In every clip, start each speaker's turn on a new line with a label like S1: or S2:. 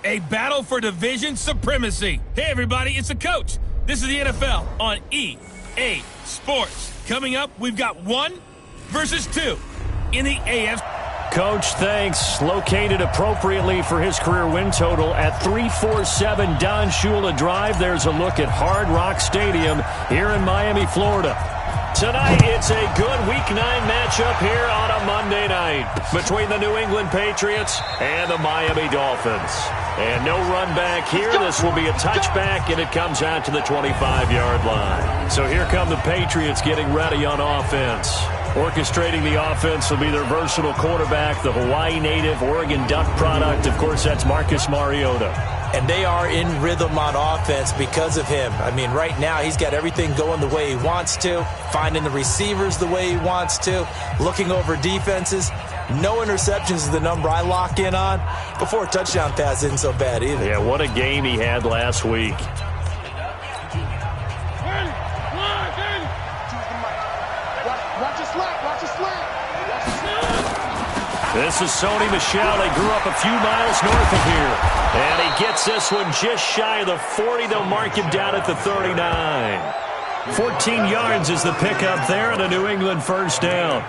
S1: A battle for division supremacy. Hey, everybody, it's the coach. This is the NFL on EA Sports. Coming up, we've got 1 versus 2 in the AFC.
S2: Coach, thanks. Located appropriately for his career win total at 347 Don Shula Drive. There's a look at Hard Rock Stadium here in Miami, Florida. Tonight, it's a good Week 9 matchup here on a Monday night between the New England Patriots and the Miami Dolphins. And no run back here. This will be a touchback, and it comes out to the 25-yard line. So here come the Patriots getting ready on offense. Orchestrating the offense will be their versatile quarterback, the Hawaii native, Oregon Duck product. Of course, that's Marcus Mariota.
S3: And they are in rhythm on offense because of him. I mean, right now, he's got everything going the way he wants to, finding the receivers the way he wants to, looking over defenses. No interceptions is the number I lock in on. Before a touchdown pass isn't so bad either.
S2: Yeah, what a game he had last week. This is Sony Michel. They grew up a few miles north of here. And he gets this one just shy of the 40. They'll mark him down at the 39. 14 yards is the pickup there and a New England first down.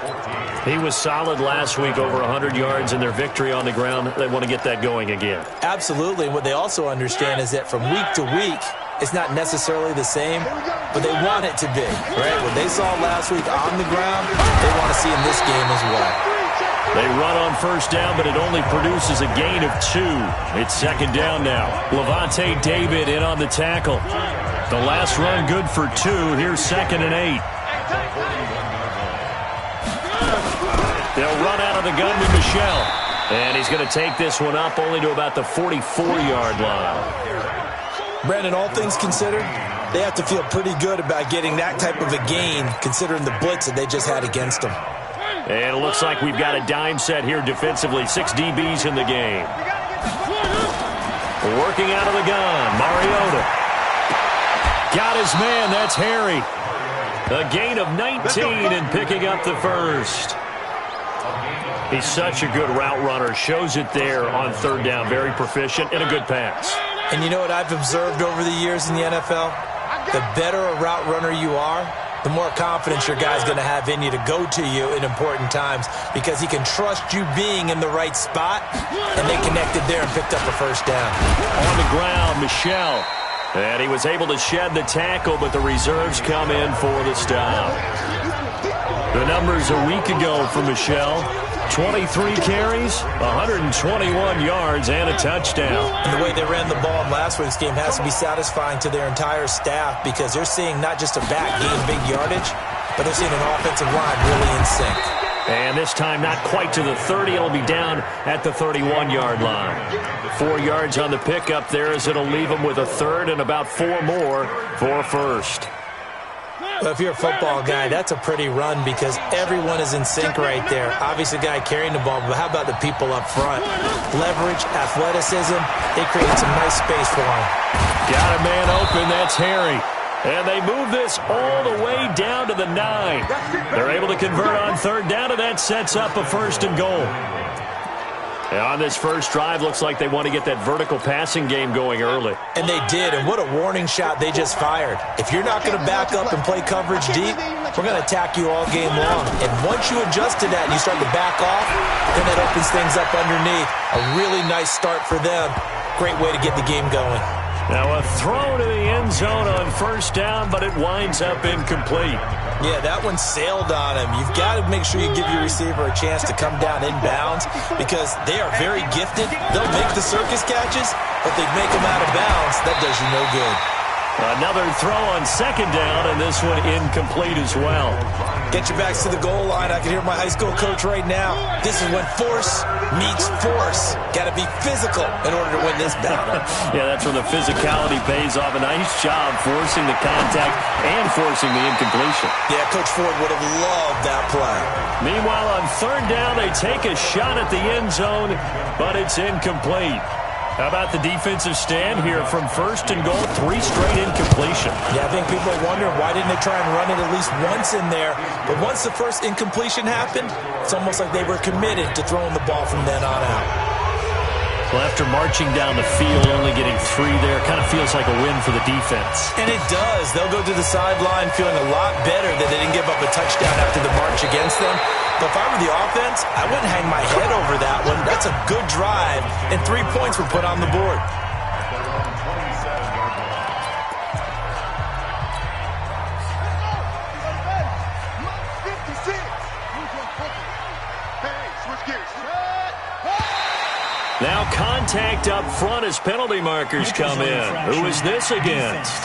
S2: He was solid last week, over 100 yards in their victory on the ground. They want to get that going again.
S3: Absolutely. And what they also understand is that from week to week, it's not necessarily the same, but they want it to be, right? What they saw last week on the ground, they want to see in this game as well.
S2: They run on first down, but it only produces a gain of 2. It's second down now. Levante David in on the tackle. The last run good for 2. Here's 2nd and 8. They'll run out of the gun with Michel. And he's going to take this one up only to about the 44-yard line.
S3: Brandon, all things considered, they have to feel pretty good about getting that type of a gain considering the blitz that they just had against them.
S2: And it looks like we've got a dime set here defensively. 6 DBs in the game. Working out of the gun. Mariota. Got his man. That's Harry. A gain of 19 and picking up the first. He's such a good route runner. Shows it there on third down. Very proficient and a good pass.
S3: And you know what I've observed over the years in the NFL? The better a route runner you are, the more confidence your guy's going to have in you to go to you in important times because he can trust you being in the right spot, and they connected there and picked up a first down.
S2: On the ground, Michel. And he was able to shed the tackle, but the reserves come in for the stop. The numbers a week ago for Michel. 23 carries, 121 yards, and a touchdown.
S3: And the way they ran the ball in last week's game has to be satisfying to their entire staff because they're seeing not just a back gain big yardage, but they're seeing an offensive line really in sync.
S2: And this time not quite to the 30. It'll be down at the 31-yard line. 4 yards on the pickup there as it'll leave them with a third and about 4 more for first.
S3: Well, if you're a football guy, that's a pretty run because everyone is in sync right there. Obviously, the guy carrying the ball, but how about the people up front? Leverage, athleticism, they create some nice space for him.
S2: Got a man open, that's Harry. And they move this all the way down to the 9. They're able to convert on third down, and that sets up a first and goal. And on this first drive, looks like they want to get that vertical passing game going early.
S3: And they did, and what a warning shot they just fired. If you're not going to back up and play coverage deep, we're going to attack you all game long. And once you adjust to that and you start to back off, then that opens things up underneath. A really nice start for them. Great way to get the game going.
S2: Now a throw to the end zone on first down, but it winds up incomplete.
S3: Yeah, that one sailed on him. You've got to make sure you give your receiver a chance to come down inbounds because they are very gifted. They'll make the circus catches, but they make them out of bounds. That does you no good.
S2: Another throw on second down, and this one incomplete as well.
S3: Get your backs to the goal line. I can hear my high school coach right now. This is when force meets force. Got to be physical in order to win this battle.
S2: Yeah, that's when the physicality pays off. A nice job forcing the contact and forcing the incompletion.
S3: Yeah, Coach Ford would have loved that play.
S2: Meanwhile, on third down, they take a shot at the end zone, but it's incomplete. How about the defensive stand here from first and goal, 3 straight incompletion.
S3: Yeah, I think people are wondering why didn't they try and run it at least once in there. But once the first incompletion happened, it's almost like they were committed to throwing the ball from then on out.
S2: Well, after marching down the field, only getting 3 there, kind of feels like a win for the defense.
S3: And it does. They'll go to the sideline feeling a lot better that they didn't give up a touchdown after the march against them. But if I were the offense, I wouldn't hang my head over that one. That's a good drive, and 3 points were put on the board.
S2: Now contact up front as penalty markers come in. Who is this against?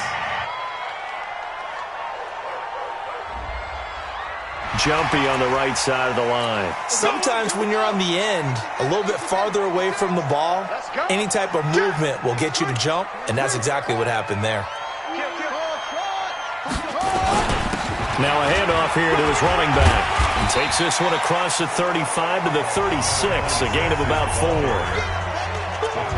S2: Jumpy on the right side of the line.
S3: Sometimes when you're on the end, a little bit farther away from the ball, any type of movement will get you to jump, and that's exactly what happened there.
S2: Now a handoff here to his running back. He takes this one across the 35 to the 36, a gain of about 4.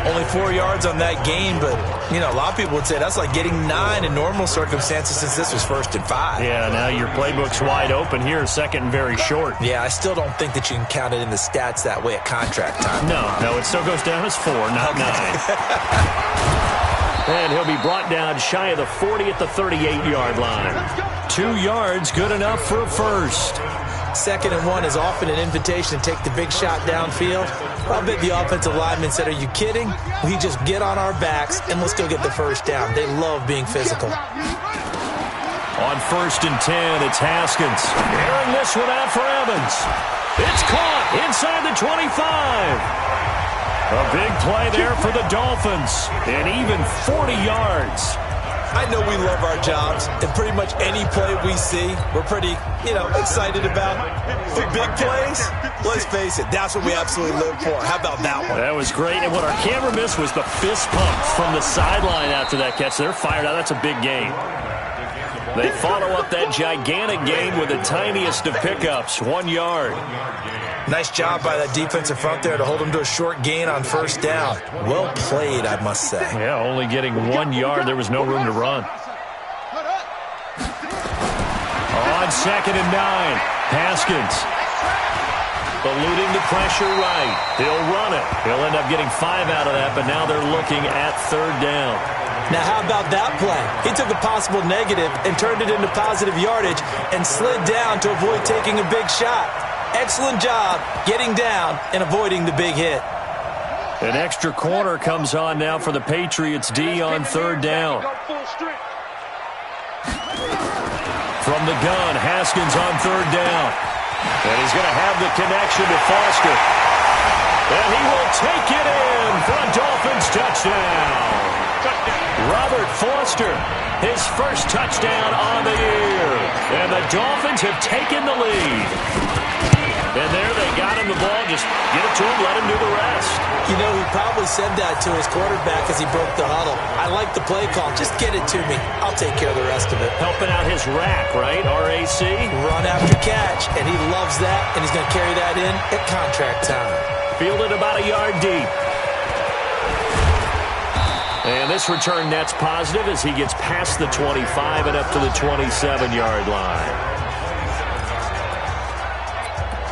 S3: Only 4 yards on that gain, but, you know, a lot of people would say that's like getting 9 in normal circumstances since this was 1st and 5.
S2: Yeah, now your playbook's wide open here, 2nd and very short.
S3: Yeah, I still don't think that you can count it in the stats that way at contract time.
S2: No, it still goes down as 4, not 9. And he'll be brought down shy of the 40 at the 38-yard line. 2 yards, good enough for a first.
S3: 2nd and 1 is often an invitation to take the big shot downfield. I bet the offensive lineman said, are you kidding? We just get on our backs and let's go get the first down. They love being physical.
S2: On 1st and 10, it's Haskins. Airing this one out for Evans. It's caught inside the 25. A big play there for the Dolphins. And even 40 yards.
S3: I know we love our jobs, and pretty much any play we see, we're pretty, excited about. The big plays, let's face it, that's what we absolutely live for. How about that one?
S2: That was great, and what our camera missed was the fist pump from the sideline after that catch. They're fired out. That's a big gain. They follow up that gigantic gain with the tiniest of pickups, 1 yard.
S3: Nice job by that defensive front there to hold them to a short gain on 1st down. Well played, I must say.
S2: Yeah, only getting 1 yard. There was no room to run. On 2nd and 9, Haskins. Eluding the pressure right. He'll run it. He'll end up getting 5 out of that, but now they're looking at 3rd down.
S3: Now, how about that play? He took a possible negative and turned it into positive yardage and slid down to avoid taking a big shot. Excellent job getting down and avoiding the big hit.
S2: An extra corner comes on now for the Patriots D on 3rd down. From the gun, Haskins on 3rd down. And he's going to have the connection to Foster. And he will take it in for a Dolphins touchdown. Robert Foster, his first touchdown on the year. And the Dolphins have taken the lead. And there they got him the ball. Just get it to him, let him do the rest.
S3: You know, he probably said that to his quarterback as he broke the huddle. I like the play call. Just get it to me. I'll take care of the rest of it.
S2: Helping out his rack, right? RAC?
S3: Run after catch, and he loves that, and he's going to carry that in at contract time.
S2: Fielded about a yard deep. And this return net's positive as he gets past the 25 and up to the 27-yard line.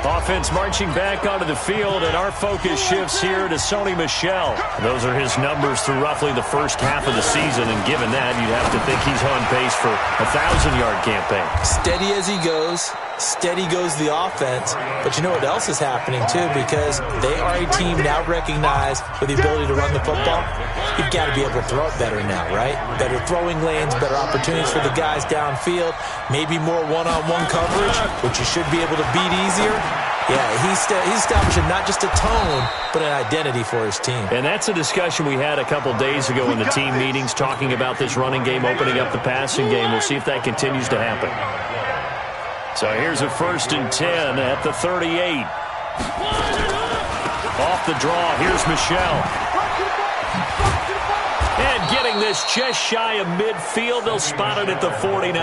S2: Offense marching back onto the field, and our focus shifts here to Sony Michel. Those are his numbers through roughly the first half of the season, and given that, you'd have to think he's on pace for a 1,000-yard campaign.
S3: Steady as he goes. Steady goes the offense. But you know what else is happening, too, because they are a team now recognized with the ability to run the football. You've got to be able to throw it better now, right? Better throwing lanes, better opportunities for the guys downfield, maybe more one-on-one coverage, which you should be able to beat easier. Yeah, he's establishing not just a tone, but an identity for his team.
S2: And that's a discussion we had a couple days ago in the team meetings, talking about this running game, opening up the passing game. We'll see if that continues to happen. So here's a 1st and 10 at the 38. Off the draw, here's Michel. And getting this just shy of midfield, they'll spot it at the 49.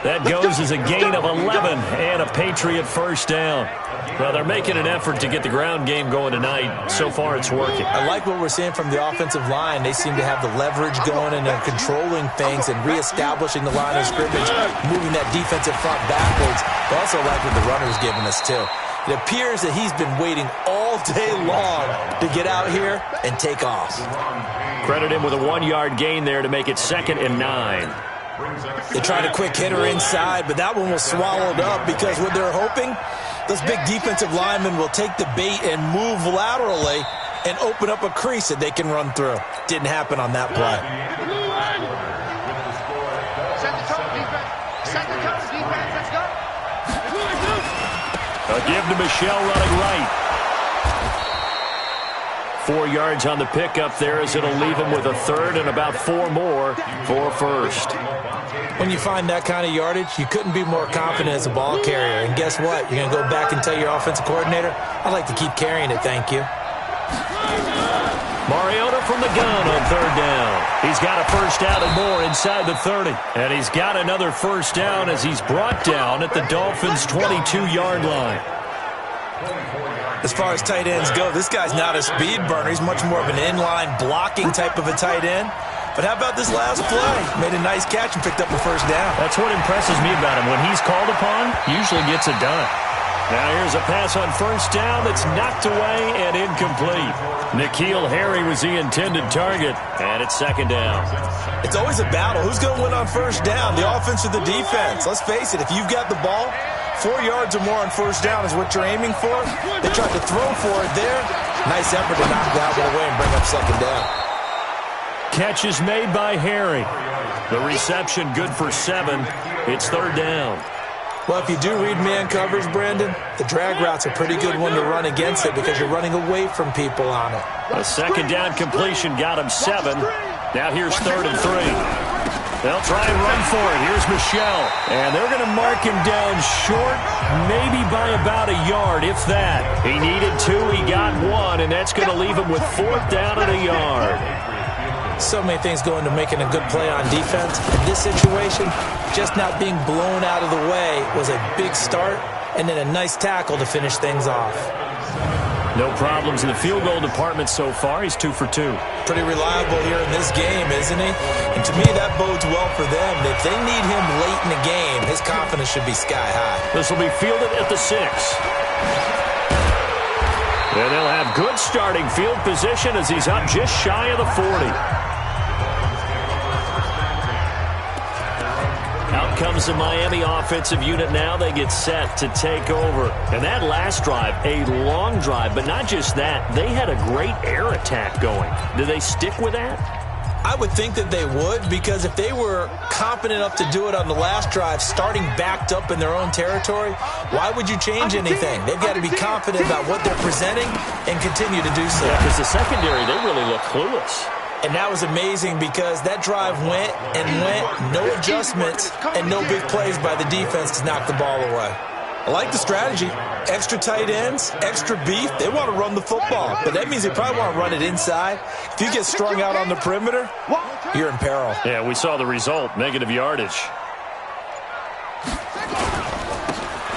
S2: That goes as a gain of 11 and a Patriot 1st down. Well, they're making an effort to get the ground game going tonight. So far, it's working.
S3: I like what we're seeing from the offensive line. They seem to have the leverage going, and they're controlling things and reestablishing the line of scrimmage, moving that defensive front backwards. But also like what the runner's giving us, too. It appears that he's been waiting all all day long to get out here and take off.
S2: Credit him with a 1-yard gain there to make it 2nd and 9.
S3: They tried a quick hitter inside, but that one was swallowed up because what they're hoping, those big defensive linemen will take the bait and move laterally and open up a crease that they can run through. Didn't happen on that play.
S4: Set the tone, defense. Set the tone, defense. Let's go.
S2: A give to Michelle running right. 4 yards on the pickup there as it'll leave him with a 3rd and about 4 more for 1st.
S3: When you find that kind of yardage, you couldn't be more confident as a ball carrier. And guess what? You're going to go back and tell your offensive coordinator, I'd like to keep carrying it, thank you.
S2: Mariota from the gun on 3rd down. He's got a 1st down and more inside the 30. And he's got another 1st down as he's brought down at the Dolphins' 22-yard line.
S3: As far as tight ends go, this guy's not a speed burner. He's much more of an inline blocking type of a tight end. But how about this last play? Made a nice catch and picked up a 1st down.
S2: That's what impresses me about him. When he's called upon, usually gets it done. Now here's a pass on 1st down that's knocked away and incomplete. N'Keal Harry was the intended target, and it's 2nd down.
S3: It's always a battle. Who's going to win on 1st down, the offense or the defense? Let's face it, if you've got the ball, 4 yards or more on 1st down is what you're aiming for. They tried to throw for it there. Nice effort to knock that one away and bring up 2nd down.
S2: Catch is made by Harry. The reception good for 7. It's 3rd down.
S3: Well, if you do read man coverage, Brandon, the drag route's a pretty good one to run against it because you're running away from people on it.
S2: A 2nd down completion got him 7. Now here's 3rd and 3. They'll try and run for it. Here's Michelle. And they're going to mark him down short, maybe by about a yard, if that. He needed 2, he got 1, and that's going to leave him with 4th down and a yard.
S3: So many things go into making a good play on defense. In this situation, just not being blown out of the way was a big start, and then a nice tackle to finish things off.
S2: No problems in the field goal department so far. He's 2 for 2.
S3: Pretty reliable here in this game, isn't he? And to me, that bodes well for them. If they need him late in the game, his confidence should be sky high.
S2: This will be fielded at the 6. And they'll have good starting field position as he's up just shy of the 40. Out comes the Miami offensive unit now. They get set to take over. And that last drive, a long drive, but not just that. They had a great air attack going. Do they stick with that?
S3: I would think that they would, because if they were confident enough to do it on the last drive, starting backed up in their own territory, why would you change anything? They've got to be confident about what they're presenting and continue to do so.
S2: Yeah, because the secondary, they really look clueless.
S3: And that was amazing because that drive went and went, no adjustments, and no big plays by the defense to knock the ball away. I like the strategy. Extra tight ends, extra beef. They want to run the football, but that means they probably want to run it inside. If you get strung out on the perimeter, you're in peril.
S2: Yeah, we saw the result, negative yardage.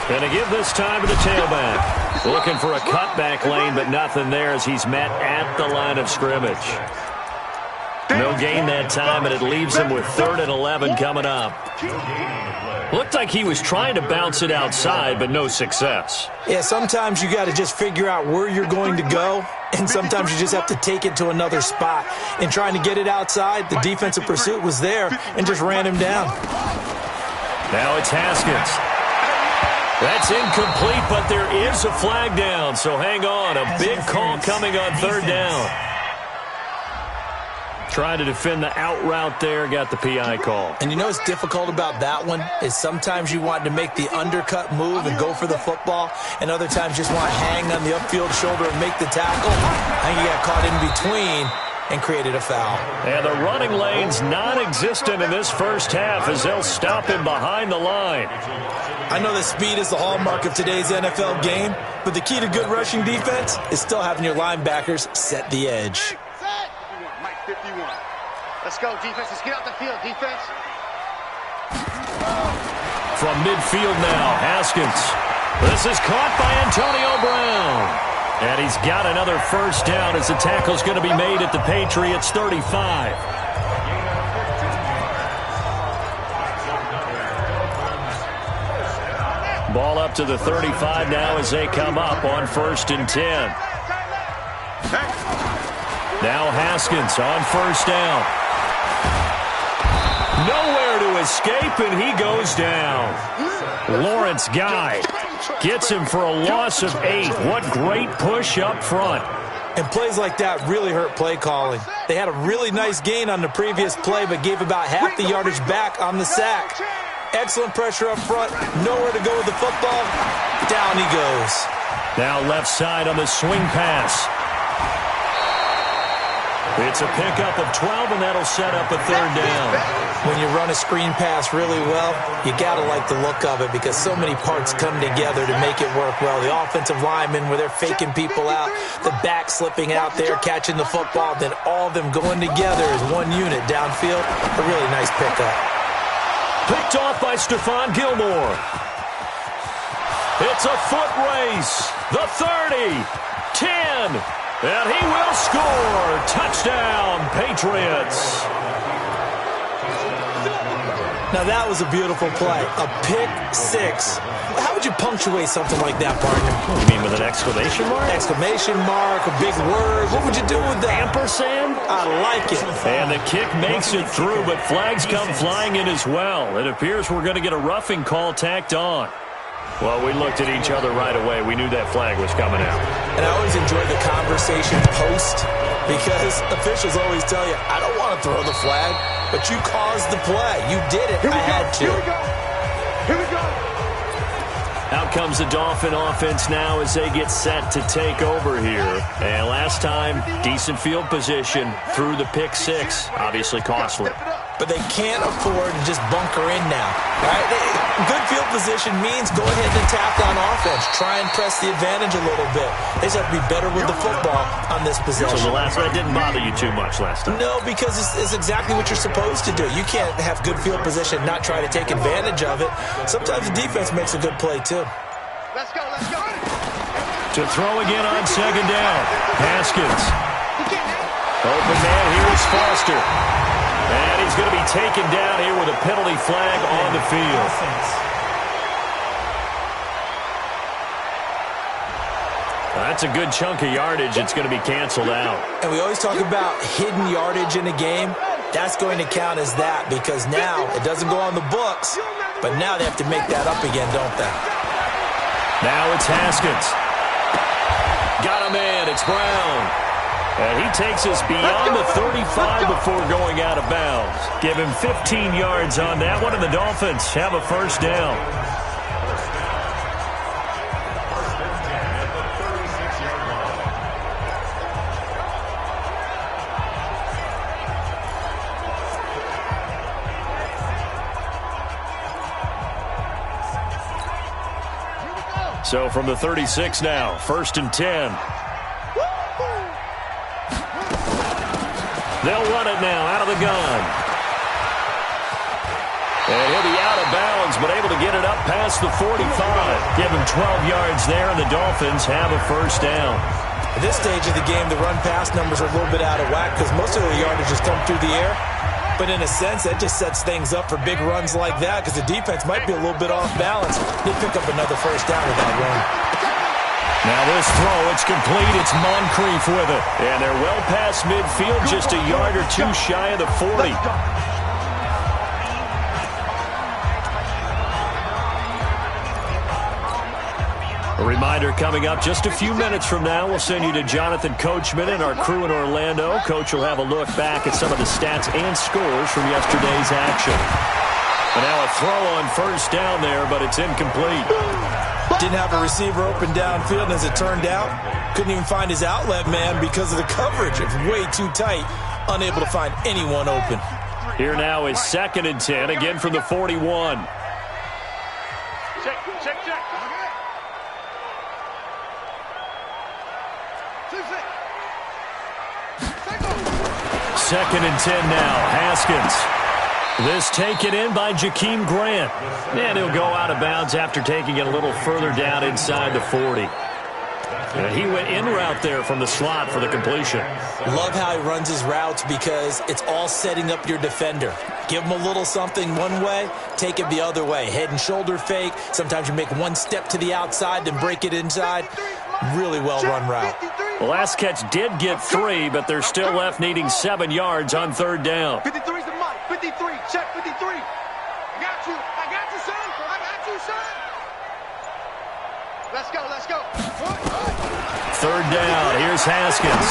S2: And a give this time to the tailback. Looking for a cutback lane, but nothing there as he's met at the line of scrimmage. No gain that time, and it leaves him with 3rd and 11 coming up. Looked like he was trying to bounce it outside, but no success.
S3: Yeah, sometimes you got to just figure out where you're going to go, and sometimes you just have to take it to another spot. In trying to get it outside, the defensive pursuit was there and just ran him down.
S2: Now it's Haskins. That's incomplete, but there is a flag down, so hang on. A big call coming on 3rd down. Trying to defend the out route there, got the PI call.
S3: And you know what's difficult about that one is sometimes you want to make the undercut move and go for the football, and other times just want to hang on the upfield shoulder and make the tackle. I think he got caught in between and created a foul.
S2: And the running lane's non-existent in this first half as they'll stop him behind the line.
S3: I know that speed is the hallmark of today's NFL game, but the key to good rushing defense is still having your linebackers set the edge.
S4: 51. Let's go, defense. Let's get out the field, defense.
S2: From midfield now, Haskins. This is caught by Antonio Brown. And he's got another 1st down as the tackle's going to be made at the Patriots 35. Ball up to the 35 now as they come up on 1st and 10. Now Haskins on first down. Nowhere to escape, and he goes down. Lawrence Guy gets him for a loss of 8. What great push up front.
S3: And plays like that really hurt play calling. They had a really nice gain on the previous play, but gave about half the yardage back on the sack. Excellent pressure up front. Nowhere to go with the football. Down he goes.
S2: Now left side on the swing pass. It's a pickup of 12, and that'll set up a third down.
S3: When you run a screen pass really well, you got to like the look of it because so many parts come together to make it work well. The offensive linemen, where they're faking people out, the back slipping out there, catching the football, then all of them going together as one unit downfield. A really nice pickup.
S2: Picked off by Stephon Gilmore. It's a foot race. The 30, 10, and he will score. Touchdown, Patriots.
S3: Now that was a beautiful play. A pick six. How would you punctuate something like that, partner?
S2: You mean with an exclamation mark?
S3: Exclamation mark, a big word. What would you do with that?
S2: Ampersand?
S3: I like it.
S2: And the kick makes it through, but flags come flying in as well. It appears we're going to get a roughing call tacked on. Well, we looked at each other right away. We knew that flag was coming out.
S3: And I always enjoy the conversation post because officials always tell you, I don't want to throw the flag, but you caused the play. You did it. I had to.
S4: Here we go. Here we go.
S2: Out comes the Dolphin offense now as they get set to take over here. And last time, decent field position through the pick six. Obviously costly.
S3: But they can't afford to just bunker in now. Right? Good field position means go ahead and attack on offense. Try and press the advantage a little bit. They just have to be better with the football on this possession.
S2: So that didn't bother you too much last time?
S3: No, because it's exactly what you're supposed to do. You can't have good field position and not try to take advantage of it. Sometimes the defense makes a good play, too.
S4: Let's go, let's go.
S2: To throw again on second down. Haskins. Open man, here is Foster. And he's going to be taken down here with a penalty flag on the field. That's a good chunk of yardage. It's going to be canceled out.
S3: And we always talk about hidden yardage in a game. That's going to count as that because now it doesn't go on the books, but now they have to make that up again, don't they?
S2: Now it's Haskins. Got a man. It's Brown. And he takes us beyond the 35 before going out of bounds. Give him 15 yards on that one, and the Dolphins have a first down. So from the 36 now, 1st and 10. They'll run it now out of the gun. And he'll be out of bounds, but able to get it up past the 45. Give him 12 yards there, and the Dolphins have a first down.
S3: At this stage of the game, the run-pass numbers are a little bit out of whack because most of the yardage has come through the air. But in a sense, that just sets things up for big runs like that because the defense might be a little bit off balance. They pick up another first down with that run.
S2: Now this throw, it's complete. It's Moncrief with it. And they're well past midfield, just a yard or two shy of the 40. A reminder coming up just a few minutes from now, we'll send you to Jonathan Coachman and our crew in Orlando. Coach will have a look back at some of the stats and scores from yesterday's action. And now a throw on first down there, but it's incomplete.
S3: Didn't have a receiver open downfield, and as it turned out, couldn't even find his outlet man because of the coverage. It's way too tight, unable to find anyone open.
S2: Here now is 2nd and 10, again from the 41.
S4: Check.
S2: 2nd and 10 now. Haskins. This taken in by Jakeem Grant. And he'll go out of bounds after taking it a little further down inside the 40. And he went in route there from the slot for the completion.
S3: Love how he runs his routes because it's all setting up your defender. Give him a little something one way, take it the other way. Head and shoulder fake. Sometimes you make one step to the outside, then break it inside. Really well run route.
S2: The last catch did get 3, but they're still left needing 7 yards on 3rd down.
S4: 53's the mic. 53. Check 53. I got you. I got you, son. I got you, son. Let's go. Let's go.
S2: 3rd down. Here's Haskins.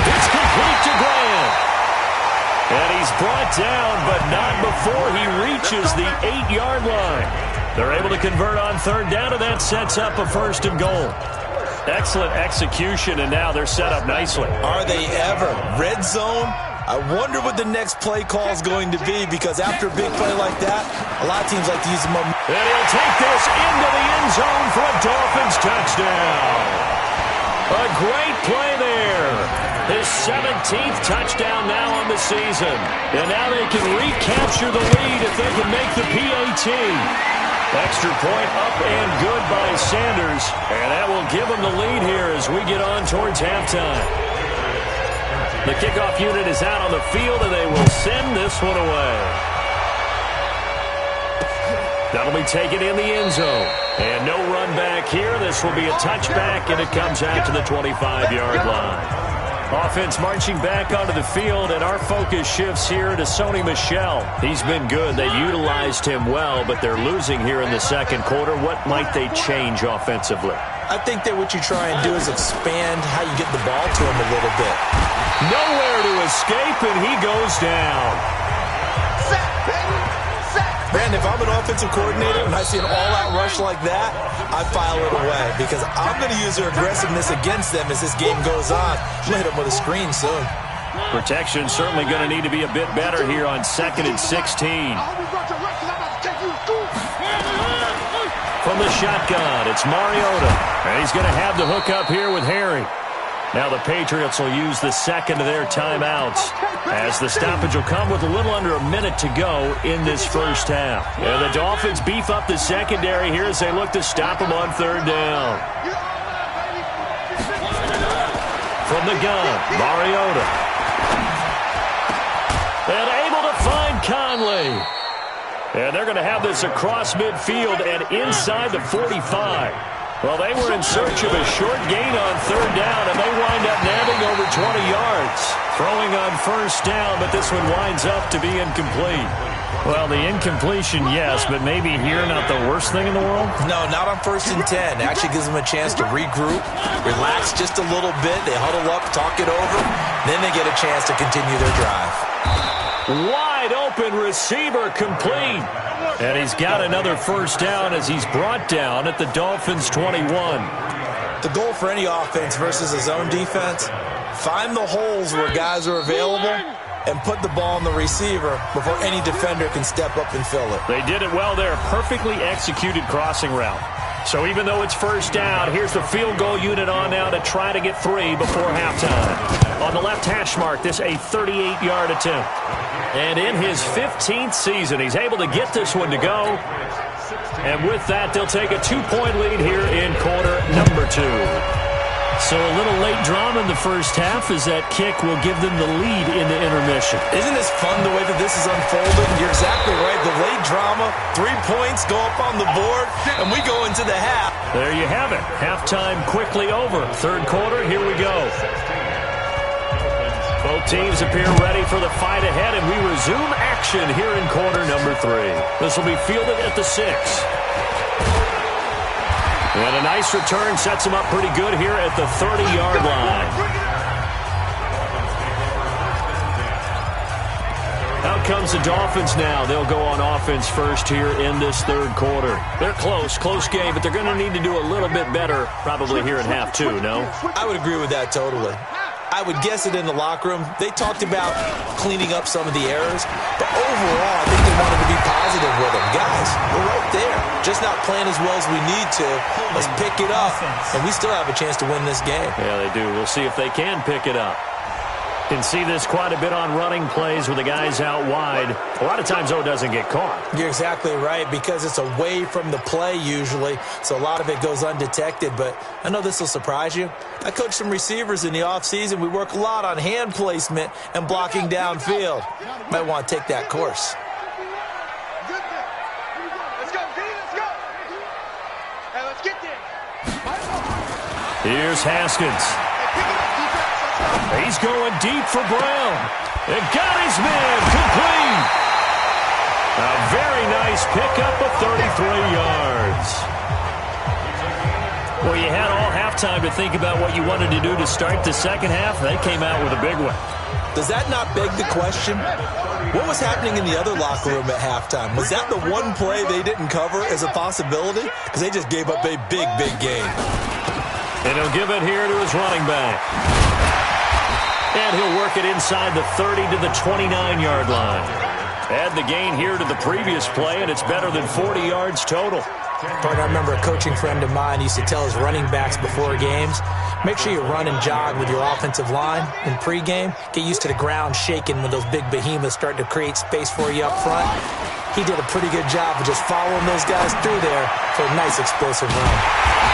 S2: It's complete to Graham. And he's brought down, but not before he reaches the 8-yard line. They're able to convert on 3rd down, and that sets up a 1st and goal. Excellent execution, and now they're set up nicely.
S3: Are they ever? Red zone? I wonder what the next play call is going to be, because after a big play like that, a lot of teams like to use the momentum.
S2: And he'll take this into the end zone for a Dolphins touchdown. A great play there. His 17th touchdown now on the season. And now they can recapture the lead if they can make the PAT. Extra point up and good by Sanders. And that will give them the lead here as we get on towards halftime. The kickoff unit is out on the field, and they will send this one away. That'll be taken in the end zone. And no run back here. This will be a touchback, and it comes out to the 25-yard line. Offense marching back onto the field, and our focus shifts here to Sony Michel. He's been good. They utilized him well, but they're losing here in the 2nd quarter. What might they change offensively?
S3: I think that what you try and do is expand how you get the ball to him a little bit.
S2: Nowhere to escape, and he goes down.
S3: Brandon, if I'm an offensive coordinator and I see an all-out rush like that, I file it away, because I'm going to use their aggressiveness against them as this game goes on. I'm going to hit them with a screen soon.
S2: Protection certainly going to need to be a bit better here on 2nd and 16. From the shotgun, it's Mariota. And he's going to have the hook up here with Harry. Now the Patriots will use the 2nd of their timeouts, as the stoppage will come with a little under a minute to go in this 1st half. And the Dolphins beef up the secondary here as they look to stop them on 3rd down. From the gun, Mariota. And able to find Conley. And they're going to have this across midfield and inside the 45. Well, they were in search of a short gain on 3rd down, and they wind up nabbing over 20 yards. Throwing on 1st down, but this one winds up to be incomplete. Well, the incompletion, yes, but maybe here not the worst thing in the world?
S3: No, not on 1st and 10. It actually gives them a chance to regroup, relax just a little bit. They huddle up, talk it over, then they get a chance to continue their drive.
S2: Wide open receiver complete. And he's got another 1st down as he's brought down at the Dolphins' 21.
S3: The goal for any offense versus a zone defense, find the holes where guys are available and put the ball on the receiver before any defender can step up and fill it.
S2: They did it well there. Perfectly executed crossing route. So even though it's 1st down, here's the field goal unit on now to try to get 3 before halftime. On the left hash mark, this a 38-yard attempt. And in his 15th season, he's able to get this one to go. And with that, they'll take a 2-point lead here in quarter number 2. So a little late drama in the 1st half as that kick will give them the lead in the intermission.
S3: Isn't this fun the way that this is unfolding? You're exactly right. The late drama, 3 points go up on the board, and we go into the half.
S2: There you have it. Halftime quickly over. 3rd quarter, here we go. Both teams appear ready for the fight ahead, and we resume action here in quarter number 3. This will be fielded at the 6. And a nice return sets him up pretty good here at the 30-yard line. Out comes the Dolphins now. They'll go on offense first here in this 3rd quarter. They're close game, but they're going to need to do a little bit better probably here in half 2, no?
S3: I would agree with that totally. I would guess it in the locker room. They talked about cleaning up some of the errors, but overall, I think they wanted to be positive with them. Guys, we're right there. Just not playing as well as we need to. Let's pick it up, and we still have a chance to win this game.
S2: Yeah, they do. We'll see if they can pick it up. Can see this quite a bit on running plays with the guys out wide. A lot of times, though, it doesn't get caught.
S3: You're exactly right, because it's away from the play usually, so a lot of it goes undetected. But I know this will surprise you. I coach some receivers in the offseason. We work a lot on hand placement and blocking downfield. Might want to take that course.
S4: Let's go, D, let's go. Hey, let's get there.
S2: Here's Haskins. He's going deep for Brown. And got his man complete. A very nice pickup of 33 yards. Well, you had all halftime to think about what you wanted to do to start the second half. They came out with a big one.
S3: Does that not beg the question? What was happening in the other locker room at halftime? Was that the one play they didn't cover as a possibility? Because they just gave up a big, big game.
S2: And he'll give it here to his running back. And he'll work it inside the 30 to the 29-yard line. Add the gain here to the previous play, and it's better than 40 yards total.
S3: Partner, I remember a coaching friend of mine used to tell his running backs before games, make sure you run and jog with your offensive line in pregame. Get used to the ground shaking when those big behemoths start to create space for you up front. He did a pretty good job of just following those guys through there for a nice explosive run.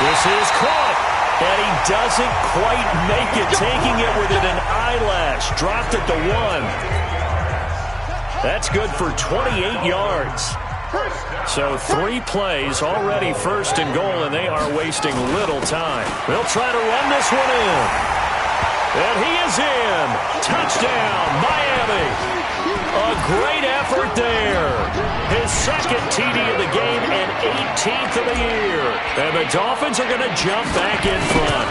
S2: This is caught, and he doesn't quite make it, taking it within an eyelash. Dropped it to 1. That's good for 28 yards. So 3 plays already first and goal, and they are wasting little time. They'll try to run this one in. And he is in. Touchdown, Miami. A great effort there. His second TD of the game and 18th of the year. And the Dolphins are going to jump back in front.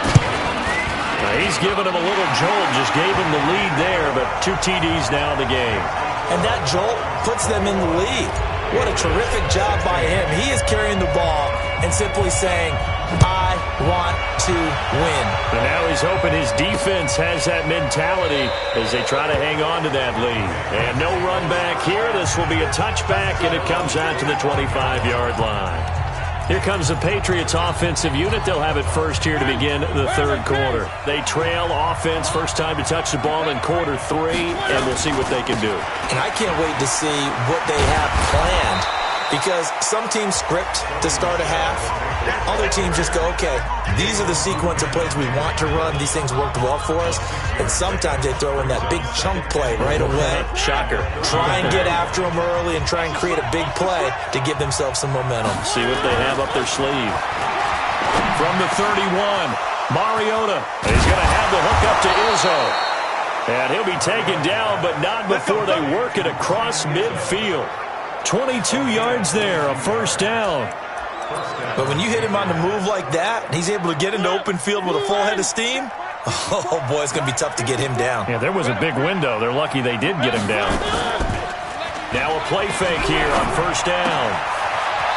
S2: Now he's given him a little jolt, just gave him the lead there, but 2 TDs now in the game.
S3: And that jolt puts them in the lead. What a terrific job by him. He is carrying the ball and simply saying, I want to win.
S2: And now he's hoping his defense has that mentality as they try to hang on to that lead. And no run back here. This will be a touchback, and it comes out to the 25-yard line. Here comes the Patriots offensive unit. They'll have it first here to begin the third quarter. They trail offense, first time to touch the ball in quarter 3, and we'll see what they can do.
S3: And I can't wait to see what they have planned, because some teams script to start a half. Other teams just go, okay, these are the sequence of plays we want to run. These things worked well for us. And sometimes they throw in that big chunk play right away.
S2: Shocker.
S3: Try and get after them early and try and create a big play to give themselves some momentum.
S2: See what they have up their sleeve. From the 31, Mariota. He's going to have the hook up to Izzo. And he'll be taken down, but not before they work it across midfield. 22 yards there, a first down.
S3: But when you hit him on the move like that, he's able to get into open field with a full head of steam, oh, boy, it's going to be tough to get him down.
S2: Yeah, there was a big window. They're lucky they did get him down. Now a play fake here on first down.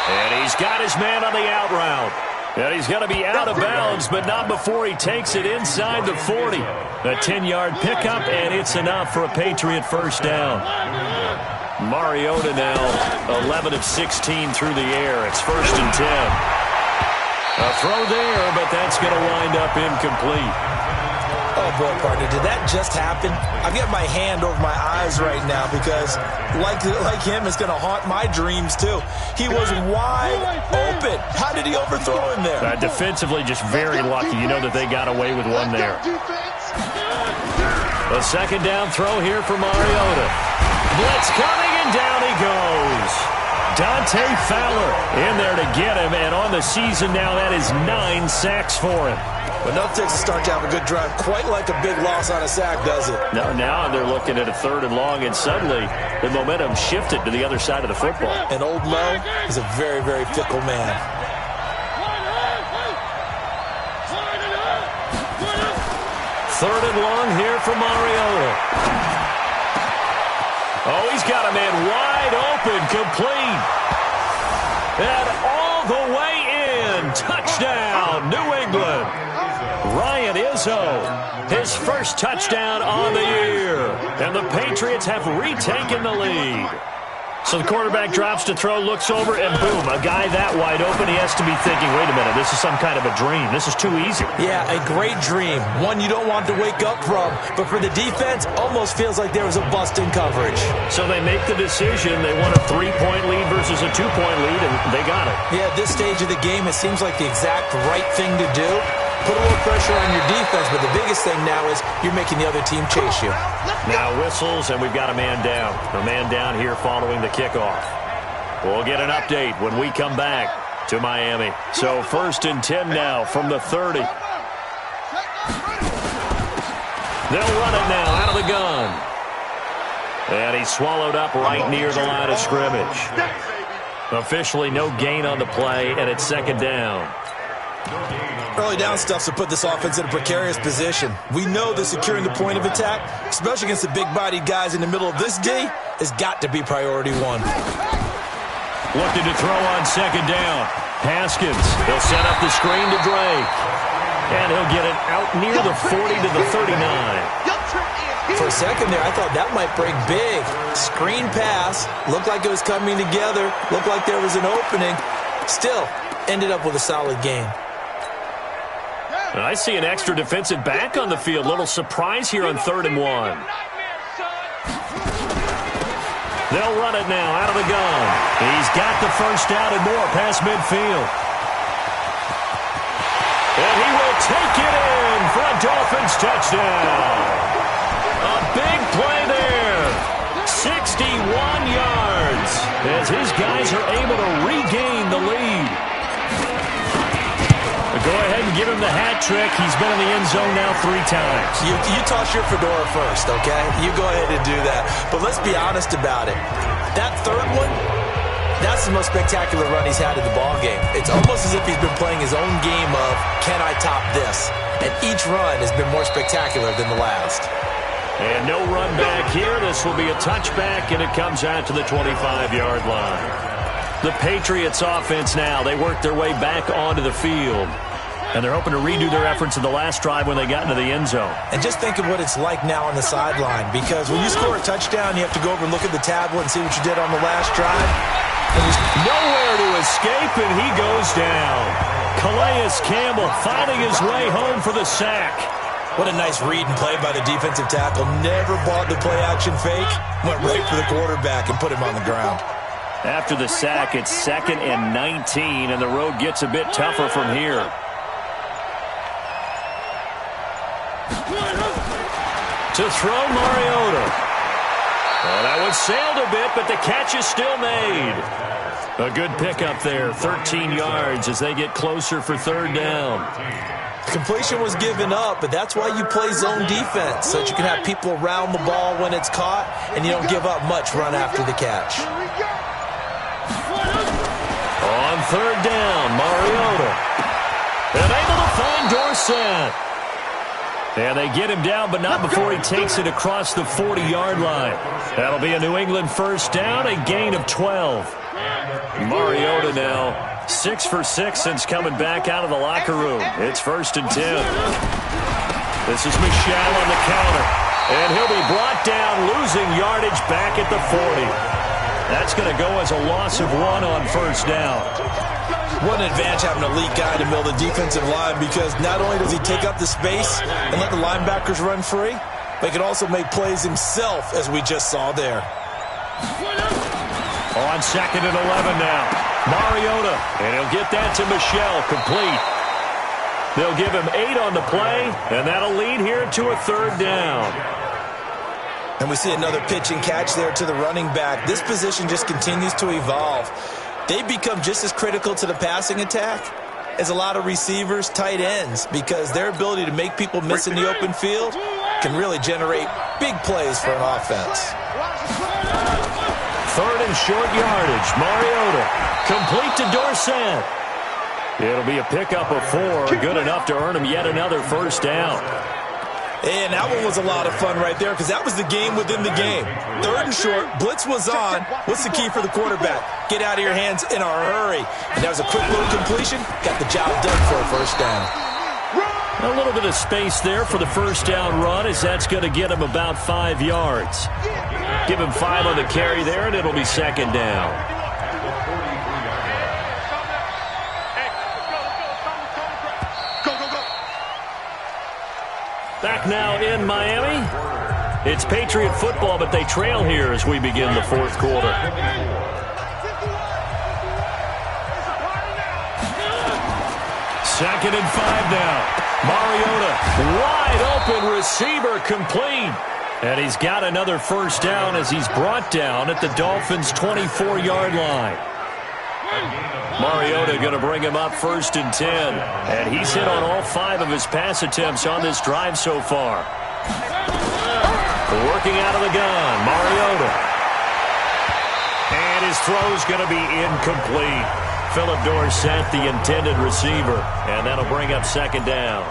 S2: And he's got his man on the out route. And he's going to be out of bounds, but not before he takes it inside the 40. A 10-yard pickup, and it's enough for a Patriot first down. Mariota now 11 of 16 through the air. It's first and 10. A throw there, but that's going to wind up incomplete.
S3: Oh, boy, partner, did that just happen? I've got my hand over my eyes right now because, like him, it's going to haunt my dreams, too. He was wide open. How did he overthrow him there?
S2: Defensively, just very lucky. You know that they got away with one there. A second down throw here for Mariota. Blitz coming, and down he goes. Dante Fowler in there to get him, and on the season now, that is 9 sacks for him.
S3: But enough takes to start to have a good drive. Quite like a big loss on a sack, does it?
S2: No, now they're looking at a third and long, and suddenly the momentum shifted to the other side of the football.
S3: And old Mo is a very, very fickle man.
S2: Third and long here for Mariota. Oh, he's got a man wide open, complete. And all the way in. Touchdown, New England. Ryan Izzo, his first touchdown on the year. And the Patriots have retaken the lead. So the quarterback drops to throw, looks over, and boom, a guy that wide open, he has to be thinking, wait a minute, this is some kind of a dream. This is too easy.
S3: Yeah, a great dream. One you don't want to wake up from. But for the defense, almost feels like there was a bust in coverage.
S2: So they make the decision. They want a 3-point lead versus a 2-point lead, and they got it.
S3: Yeah, at this stage of the game, it seems like the exact right thing to do. Put a little pressure on your defense, but the biggest thing now is you're making the other team chase you.
S2: Now whistles, and we've got a man down. A man down here following the kickoff. We'll get an update when we come back to Miami. So first and 10 now from the 30. They'll run it now out of the gun. And he's swallowed up right near the line of scrimmage. Officially no gain on the play, and it's second down.
S3: Early down stuff to put this offense in a precarious position. We know that securing the point of attack, especially against the big-bodied guys in the middle of this D, has got to be priority one.
S2: Looking to throw on second down. Haskins, he'll set up the screen to Drake. And he'll get it out near the 40 to the 39.
S3: For a second there, I thought that might break big. Screen pass, looked like it was coming together, looked like there was an opening. Still, ended up with a solid gain.
S2: I see an extra defensive back on the field. Little surprise here on 3rd and 1. They'll run it now out of the gun. He's got the first down and more past midfield. And he will take it in for a Dolphins touchdown. A big play there. 61 yards as his guys are able to regain the lead. Go ahead and give him the hat trick. He's been in the end zone now 3 times.
S3: You toss your fedora first, okay? You go ahead and do that. But let's be honest about it. That third one, that's the most spectacular run he's had in the ballgame. It's almost as if he's been playing his own game of, can I top this? And each run has been more spectacular than the last.
S2: And no run back here. This will be a touchback, and it comes out to the 25-yard line. The Patriots offense now, they work their way back onto the field. And they're hoping to redo their efforts in the last drive when they got into the end zone.
S3: And just think of what it's like now on the sideline, because when you score a touchdown, you have to go over and look at the tablet and see what you did on the last drive.
S2: And there's nowhere to escape, and he goes down. Calais Campbell finding his way home for the sack.
S3: What a nice read and play by the defensive tackle. Never bought the play-action fake. Went right for the quarterback and put him on the ground.
S2: After the sack, it's 2nd and 19, and the road gets a bit tougher from here. To throw Mariota. Well, that one sailed a bit, but the catch is still made. A good pickup there, 13 yards as they get closer for 3rd down.
S3: Completion was given up, but that's why you play zone defense, so that you can have people around the ball when it's caught, and you don't give up much run after the catch.
S2: On 3rd down, Mariota. And able to find Dorsett. And they get him down, but not before he takes it across the 40-yard line. That'll be a New England first down, a gain of 12. Mariota now 6 for 6 since coming back out of the locker room. It's 1st and 10. This is Michel on the counter. And he'll be brought down, losing yardage back at the 40. That's going to go as a loss of 1 on 1st down.
S3: What an advantage having an elite guy to build a defensive line, because not only does he take up the space and let the linebackers run free, but he can also make plays himself, as we just saw there.
S2: On 2nd and 11 now. Mariota, and he'll get that to Michel, complete. They'll give him 8 on the play, and that'll lead here to a 3rd down.
S3: And we see another pitch and catch there to the running back. This position just continues to evolve. They become just as critical to the passing attack as a lot of receivers, tight ends, because their ability to make people miss in the open field can really generate big plays for an offense.
S2: 3rd and short yardage. Mariota complete to Dorsett. It'll be a pickup of 4, good enough to earn him yet another first down.
S3: And that one was a lot of fun right there, because that was the game within the game. 3rd and short, blitz was on. What's the key for the quarterback? Get out of your hands in a hurry. And that was a quick little completion. Got the job done for a first down.
S2: A little bit of space there for the first down run, as that's going to get him about 5 yards. Give him 5 on the carry there, and it'll be 2nd down. Back now in Miami. It's Patriot football, but they trail here as we begin the 4th quarter. Second and 5 now. Mariota, wide open receiver, complete. And he's got another first down as he's brought down at the Dolphins' 24-yard line. Mariota going to bring him up 1st and 10. And he's hit on all 5 of his pass attempts on this drive so far. Working out of the gun, Mariota. And his throw's going to be incomplete. Philip Dorsett, the intended receiver, and that'll bring up second down.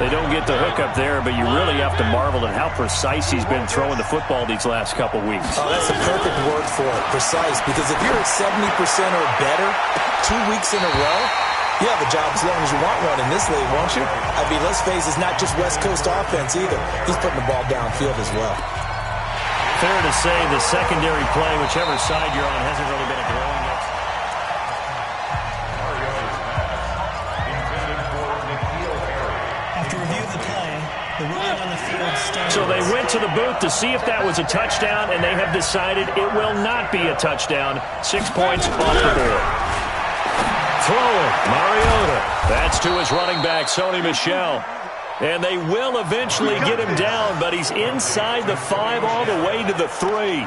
S2: They don't get the hook up there, but you really have to marvel at how precise he's been throwing the football these last couple weeks.
S3: Oh, that's a perfect word for it, precise, because if you're at 70% or better 2 weeks in a row, you have a job as long as you want one in this league, won't you? I mean, let's face it, it's not just West Coast offense either. He's putting the ball downfield as well.
S2: Fair to say the secondary play, whichever side you're on, hasn't really been a glowing exercise.
S5: After review of the play, the ruling on the field stands.
S2: So they went to the booth to see if that was a touchdown, and they have decided it will not be a touchdown. 6 points off the board. Throwing, Mariota. That's to his running back, Sony Michel. And they will eventually get him down, but he's inside the 5 all the way to the 3.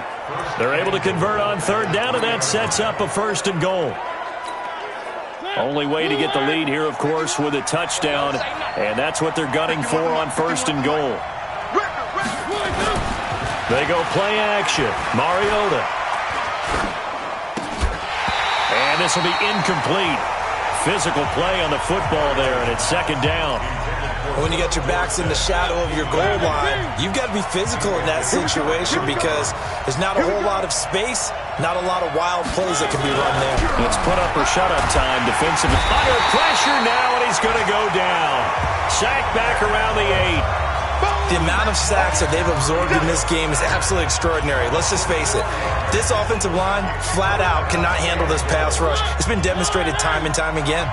S2: They're able to convert on third down, and that sets up a first and goal. Only way to get the lead here, of course, with a touchdown, and that's what they're gunning for on first and goal. They go play action. Mariota. And this will be incomplete. Physical play on the football there, and it's second down.
S3: When you get your backs in the shadow of your goal line, you've got to be physical in that situation because there's not a whole lot of space, not a lot of wild plays that can be run there.
S2: It's put up or shut up time defensively. Under pressure now, and he's going to go down. Sack back around the 8.
S3: The amount of sacks that they've absorbed in this game is absolutely extraordinary. Let's just face it. This offensive line, flat out, cannot handle this pass rush. It's been demonstrated time and time again.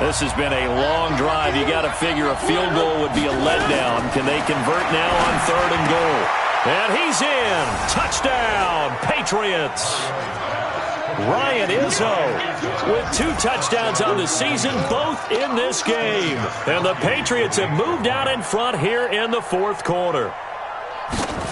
S2: This has been a long drive. You got to figure a field goal would be a letdown. Can they convert now on third and goal? And he's in. Touchdown, Patriots. Ryan Izzo with 2 touchdowns on the season, both in this game. And the Patriots have moved out in front here in the fourth quarter.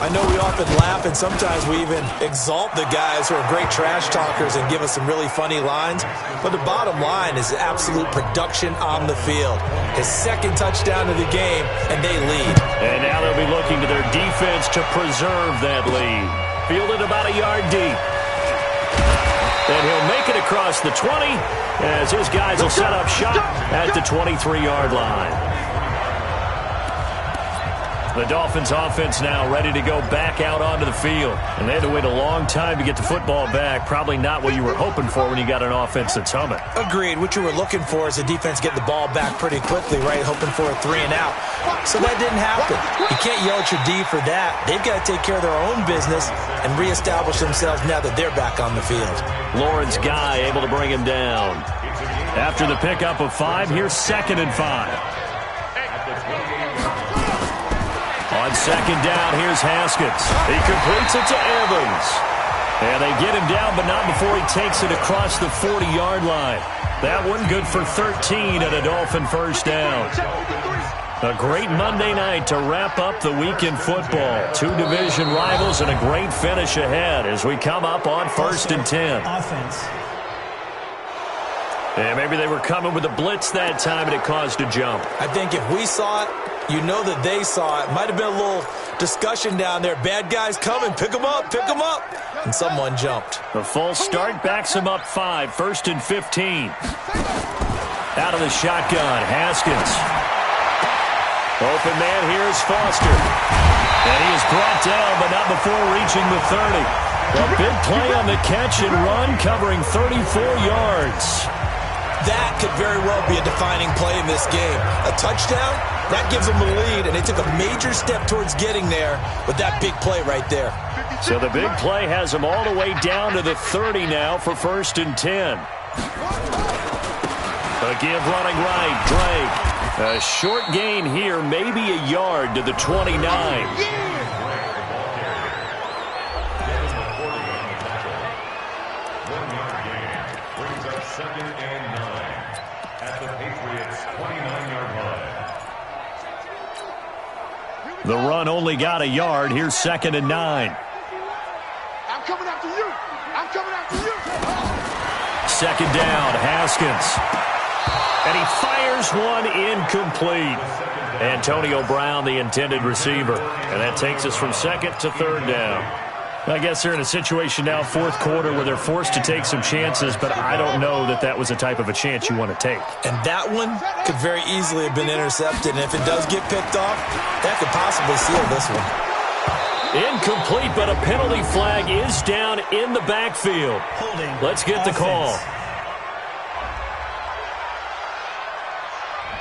S3: I know we often laugh and sometimes we even exalt the guys who are great trash talkers and give us some really funny lines. But the bottom line is absolute production on the field. His second touchdown of the game, and they lead.
S2: And now they'll be looking to their defense to preserve that lead. Fielded about a yard deep. And he'll make it across the 20 as his guys will set up shop at the 23-yard line. The Dolphins offense now ready to go back out onto the field. And they had to wait a long time to get the football back. Probably not what you were hoping for when you got an offense that's humming.
S3: Agreed. What you were looking for is the defense get the ball back pretty quickly, right? Hoping for a 3 and out. So that didn't happen. You can't yell at your D for that. They've got to take care of their own business and reestablish themselves now that they're back on the field.
S2: Lawrence Guy able to bring him down. After the pickup of 5, here's 2nd and 5. On second down, here's Haskins. He completes it to Evans. And they get him down, but not before he takes it across the 40-yard line. That one good for 13 at a Dolphin first down. A great Monday night to wrap up the week in football. 2 division rivals and a great finish ahead as we come up on 1st and 10.
S5: Offense.
S2: And maybe they were coming with a blitz that time and it caused a jump.
S3: I think if we saw it, you know that they saw it. Might have been a little discussion down there. Bad guys coming. Pick them up. Pick them up. And someone jumped.
S2: The false start backs him up 5. 1st and 15. Out of the shotgun, Haskins. Open man here is Foster. And he is brought down, but not before reaching the 30. A big play on the catch and run, covering 34 yards.
S3: That could very well be a defining play in this game. A touchdown, that gives them the lead, and they took a major step towards getting there with that big play right there.
S2: So the big play has them all the way down to the 30 now for 1st and 10. A give running right, Drake. A short gain here, maybe a yard to the 29. The run only got a yard. Here's 2nd and 9.
S4: I'm coming after you. I'm coming after you.
S2: Second down, Haskins. And he fires one incomplete. Antonio Brown, the intended receiver. And that takes us from second to third down. I guess they're in a situation now, fourth quarter, where they're forced to take some chances, but I don't know that that was the type of a chance you want to take.
S3: And that one could very easily have been intercepted, and if it does get picked off, that could possibly seal this one.
S2: Incomplete, but a penalty flag is down in the backfield.
S5: Holding.
S2: Let's get the call.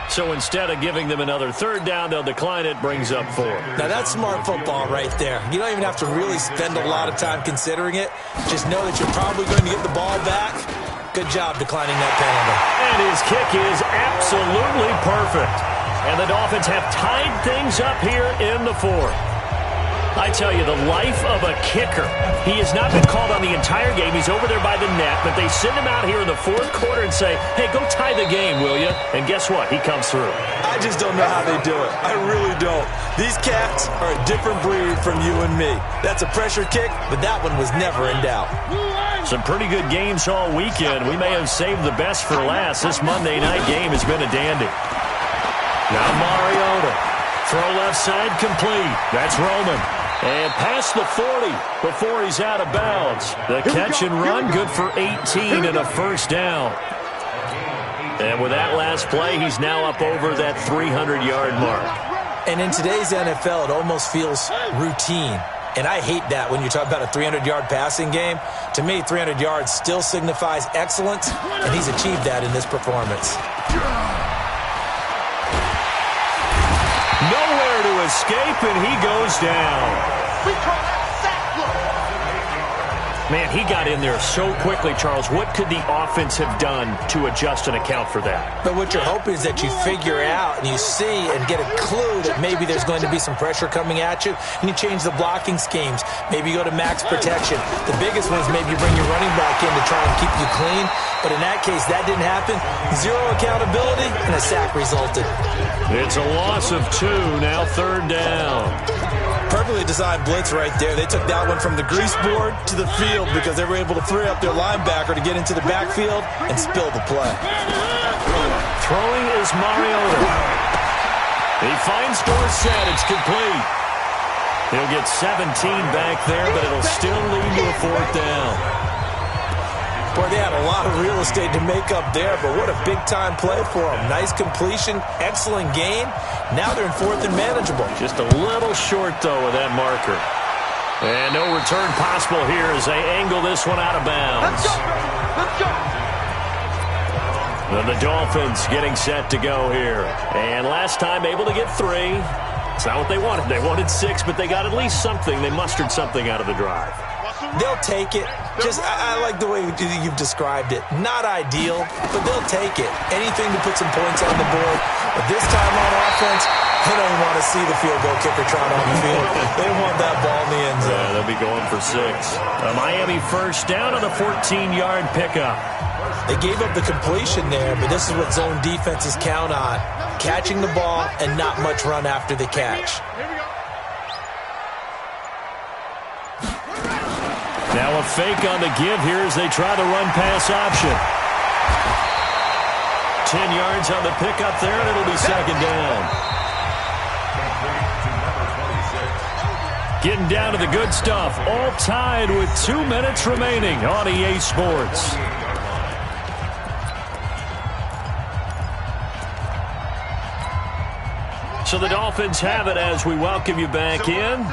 S2: So instead of giving them another third down, they'll decline it, brings up 4.
S3: Now that's smart football right there. You don't even have to really spend a lot of time considering it. Just know that you're probably going to get the ball back. Good job declining that penalty.
S2: And his kick is absolutely perfect. And the Dolphins have tied things up here in the fourth. I tell you, the life of a kicker. He has not been called on the entire game. He's over there by the net, but they send him out here in the fourth quarter and say, hey, go tie the game, will you? And guess what? He comes through.
S3: I just don't know how they do it. I really don't. These cats are a different breed from you and me. That's a pressure kick, but that one was never in doubt.
S2: Some pretty good games all weekend. We may have saved the best for last. This Monday night game has been a dandy. Now Mariota. Throw left side complete. That's Roman. And past the 40 before he's out of bounds. The catch and run, good for 18 and a first down. And with that last play, he's now up over that 300-yard mark.
S3: And in today's NFL, it almost feels routine. And I hate that when you talk about a 300-yard passing game. To me, 300 yards still signifies excellence, and he's achieved that in this performance.
S2: Nowhere to escape, and he goes down.
S4: We call that sack block.
S2: Man, he got in there so quickly, Charles. What could the offense have done to adjust and account for that?
S3: But what you're hoping is that you figure out and you see and get a clue that maybe there's going to be some pressure coming at you, and you change the blocking schemes. Maybe you go to max protection. The biggest one is maybe you bring your running back in to try and keep you clean. But in that case, that didn't happen. Zero accountability, and a sack resulted.
S2: It's a loss of 2, now third down.
S3: Perfectly designed blitz right there. They took that one from the grease board to the field because they were able to free up their linebacker to get into the backfield and spill the play.
S2: Throwing is Mariota. He finds Dorsett. It's complete. He'll get 17 back there, but it'll still lead to a fourth down.
S3: Boy, they had a lot of real estate to make up there, but what a big-time play for them. Nice completion, excellent gain. Now they're in fourth and manageable.
S2: Just a little short, though, of that marker. And no return possible here as they angle this one out of bounds.
S4: Let's go, let's go.
S2: And the Dolphins getting set to go here. And last time able to get 3. It's not what they wanted. They wanted 6, but they got at least something. They mustered something out of the drive.
S3: They'll take it. I like the way you've described it. Not ideal, but they'll take it. Anything to put some points on the board. But this time on offense, they don't want to see the field goal kicker trot on the field. They want that ball in the end zone.
S2: Yeah, they'll be going for 6. A Miami first down on the 14-yard pickup.
S3: They gave up the completion there, but this is what zone defenses count on. Catching the ball and not much run after the catch.
S2: Now a fake on the give here as they try the run-pass option. 10 yards on the pickup there, and it'll be second down. Getting down to the good stuff. All tied with 2 minutes remaining on EA Sports. So the Dolphins have it as we welcome you back in.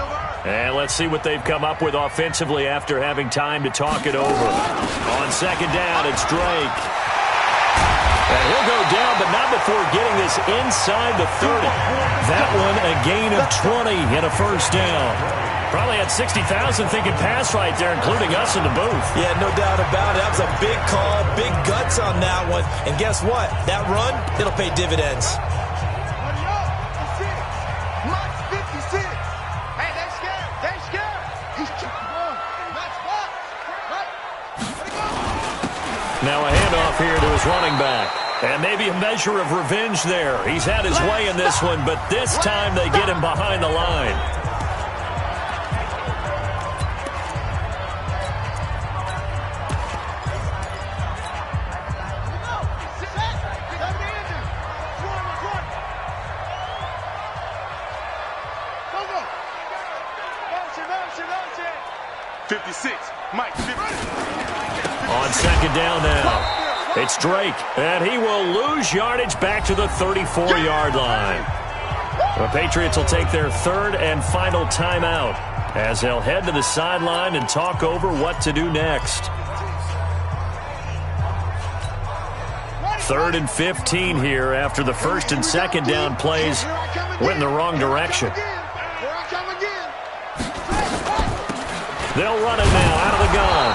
S2: And let's see what they've come up with offensively after having time to talk it over. On second down, it's Drake. And he'll go down, but not before getting this inside the 30. That one a gain of 20 and a first down. Probably had 60,000 thinking pass right there, including us in the booth.
S3: Yeah, no doubt about it. That was a big call, big guts on that one. And guess what? That run, it'll pay dividends.
S2: Now a handoff here to his running back. And maybe a measure of revenge there. He's had his way in this one, but this time they get him behind the line.
S4: 56. Mike, 56.
S2: On second down now, it's Drake, and he will lose yardage back to the 34-yard line. The Patriots will take their third and final timeout as they'll head to the sideline and talk over what to do next. 3rd and 15 here after the first and second down plays went in the wrong direction. They'll run it now out of the gun.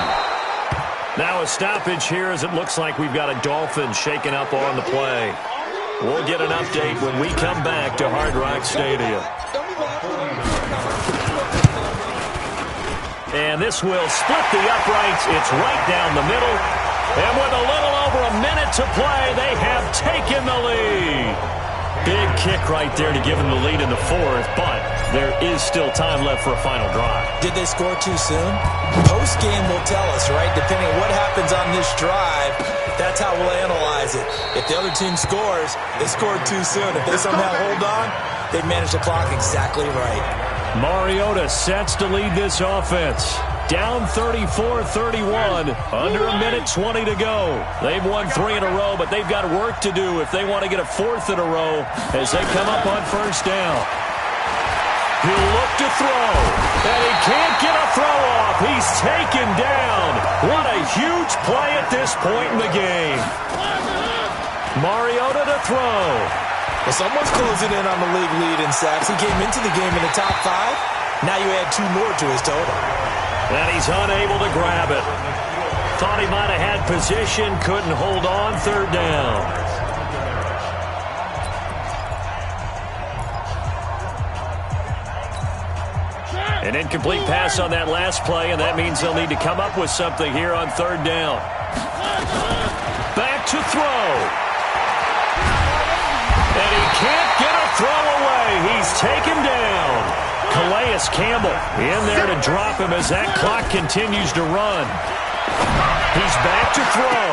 S2: Now a stoppage here as it looks like we've got a Dolphins shaken up on the play. We'll get an update when we come back to Hard Rock Stadium. And this will split the uprights. It's right down the middle. And with a little over a minute to play, they have taken the lead. Big kick right there to give them the lead in the fourth, but there is still time left for a final drive.
S3: Did they score too soon? Post-game will tell us, right? Depending on what happens on this drive, that's how we'll analyze it. If the other team scores, they scored too soon. If they somehow hold on, they managed the clock exactly right.
S2: Mariota sets to lead this offense. Down 34-31, under a minute 20 to go. They've won 3 in a row, but they've got work to do if they want to get a 4th in a row as they come up on first down. He'll look to throw, and he can't get a throw off. He's taken down. What a huge play at this point in the game. Mariota to throw.
S3: Well, someone's closing in on the league lead in sacks. He came into the game in the top 5. Now you add 2 more to his total.
S2: And he's unable to grab it. Thought he might have had position, couldn't hold on, 3rd down. An incomplete pass on that last play, and that means they'll need to come up with something here on 3rd down. Back to throw. And he can't get a throw away. He's taken down. Calais Campbell in there to drop him as that clock continues to run. He's back to throw.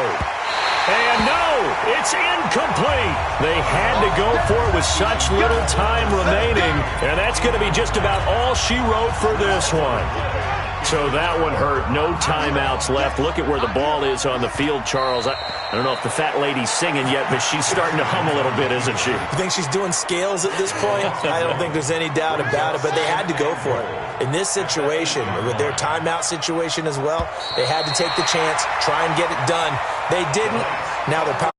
S2: And no, it's incomplete. They had to go for it with such little time remaining, and that's going to be just about all she wrote for this one. So that one hurt. No timeouts left. Look at where the ball is on the field, Charles. I don't know if the fat lady's singing yet, but she's starting to hum a little bit, isn't she?
S3: You think she's doing scales at this point? I don't think there's any doubt about it, but they had to go for it. In this situation, with their timeout situation as well, they had to take the chance, try and get it done. They didn't. Now they're